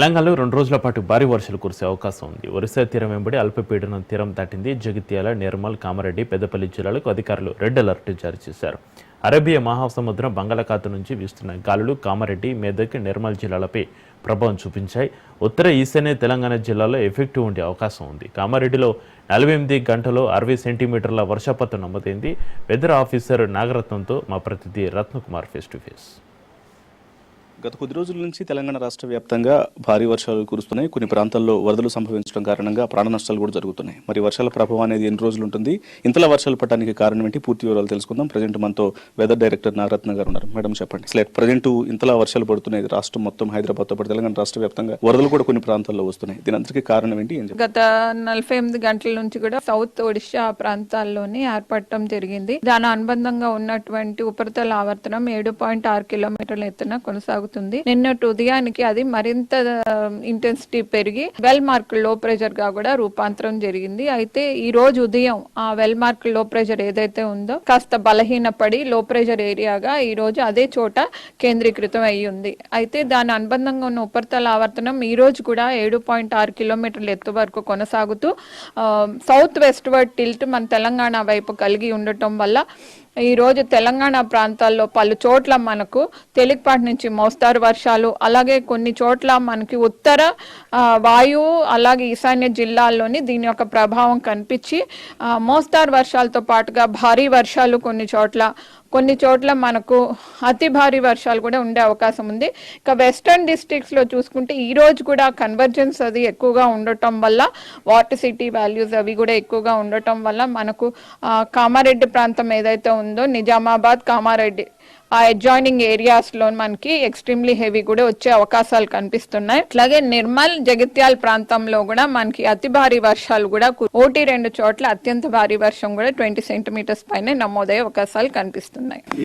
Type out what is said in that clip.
తెలంగాణలో 2 రోజుల పాటు భారీ వర్షాలు కురిసే అవకాశం ఉంది. ఒరిస్సా తీరం వెంబడి అల్పపీడనం తీరం దాటింది. జగిత్యాల, నిర్మల్, కామారెడ్డి, పెద్దపల్లి జిల్లాలకు అధికారులు రెడ్ అలర్ట్ జారీ చేశారు. అరేబియా మహాసముద్రం బంగాళాఖాతం నుంచి వీస్తున్న గాలులు కామారెడ్డి, మెదక్, నిర్మల్ జిల్లాలపై ప్రభావం చూపించాయి. ఉత్తర ఈశాన్య తెలంగాణ జిల్లాలో ఎఫెక్టివ్ ఉండే అవకాశం ఉంది. కామారెడ్డిలో 48 గంటల్లో 60 సెంటీమీటర్ల వర్షపాతం నమోదైంది. వెదర్ ఆఫీసర్ నాగరత్నంతో మా ప్రతినిధి రత్నకుమార్ ఫేస్ టు ఫేస్. గత కొద్ది రోజుల నుంచి తెలంగాణ రాష్ట్ర వ్యాప్తంగా భారీ వర్షాలు కురుస్తున్నాయి. కొన్ని ప్రాంతాల్లో వరదలు సంభవించడం కారణంగా ప్రాణ నష్టాలు కూడా జరుగుతున్నాయి. మరి వర్షాల ప్రభావం అనేది ఎన్ని రోజులు ఉంటుంది, ఇంతలా వర్షాలు పడడానికి కారణం ఏంటి, పూర్తి వివరాలు తెలుసుకుందాం. ప్రజెంట్ మనతో వెదర్ డైరెక్టర్ నాగరత్న గారు ఉన్నారు. మేడం చెప్పండి, అసలు ప్రజెంట్ ఇంతలా వర్షాలు పడుతున్నాయి రాష్ట్రం మొత్తం, హైదరాబాద్తో పాటు తెలంగాణ రాష్ట్ర వ్యాప్తంగా వరదలు కూడా కొన్ని ప్రాంతాల్లో వస్తున్నాయి. దీని అంతటికీ కారణం ఏంటి? గత 48 గంటల నుంచి కూడా సౌత్ ఒడిషా ప్రాంతాల్లోనే ఏర్పడటం జరిగింది. దాని అనుబంధంగా ఉన్నటువంటి ఉపరితల ఆవర్తనం 7.6 కిలోమీటర్ల ఎత్తున కొనసాగుతుంది. నిన్నటి ఉదయానికి అది మరింత ఇంటెన్సిటీ పెరిగి వెల్ మార్క్ లో ప్రెషర్ గా కూడా రూపాంతరం జరిగింది. అయితే ఈ రోజు ఉదయం ఆ వెల్ మార్క్ లో ప్రెషర్ ఏదైతే ఉందో కాస్త బలహీనపడి లో ప్రెషర్ ఏరియాగా ఈ రోజు అదే చోట కేంద్రీకృతం అయి ఉంది. అయితే దాని అనుబంధంగా ఉన్న ఉపరితల ఆవర్తనం ఈ రోజు కూడా 7.6 కిలోమీటర్ల ఎత్తు వరకు కొనసాగుతూ సౌత్ వెస్ట్ వర్డ్ టిల్ట్ మన తెలంగాణ వైపు కలిగి ఉండటం వల్ల ఈ రోజు తెలంగాణ ప్రాంతాల్లో పలు చోట్ల మనకు తేలికపాటి నుంచి మోస్తారు వర్షాలు, అలాగే కొన్ని చోట్ల మనకి ఉత్తర వాయువు అలాగే ఈశాన్య జిల్లాల్లోని దీని యొక్క ప్రభావం కనిపించి మోస్తారు వర్షాలతో పాటుగా భారీ వర్షాలు కొన్ని చోట్ల మనకు అతి భారీ వర్షాలు కూడా ఉండే అవకాశం ఉంది. ఇక వెస్టర్న్ డిస్ట్రిక్ట్స్ లో చూసుకుంటే ఈ రోజు కూడా కన్వర్జెన్స్ అది ఎక్కువగా ఉండటం వల్ల వార్టిసిటీ వాల్యూస్ అవి కూడా ఎక్కువగా ఉండటం వల్ల మనకు కామారెడ్డి ప్రాంతం ఏదైతే ఉందో నిజామాబాద్, కామారెడ్డి ఆ అడ్జాయినింగ్ ఏరియాస్ లో మనకి ఎక్స్ట్రీమ్లీ హెవీ కూడా వచ్చే అవకాశాలు కనిపిస్తున్నాయి. అట్లాగే నిర్మల్, జగిత్యాల ప్రాంతంలో కూడా మనకి అతి భారీ వర్షాలు కూడా 1-2 చోట్ల అత్యంత భారీ వర్షం కూడా 20 సెంటీమీటర్స్ పైన నమోదయ్యే అవకాశాలు కనిపిస్తున్నాయి.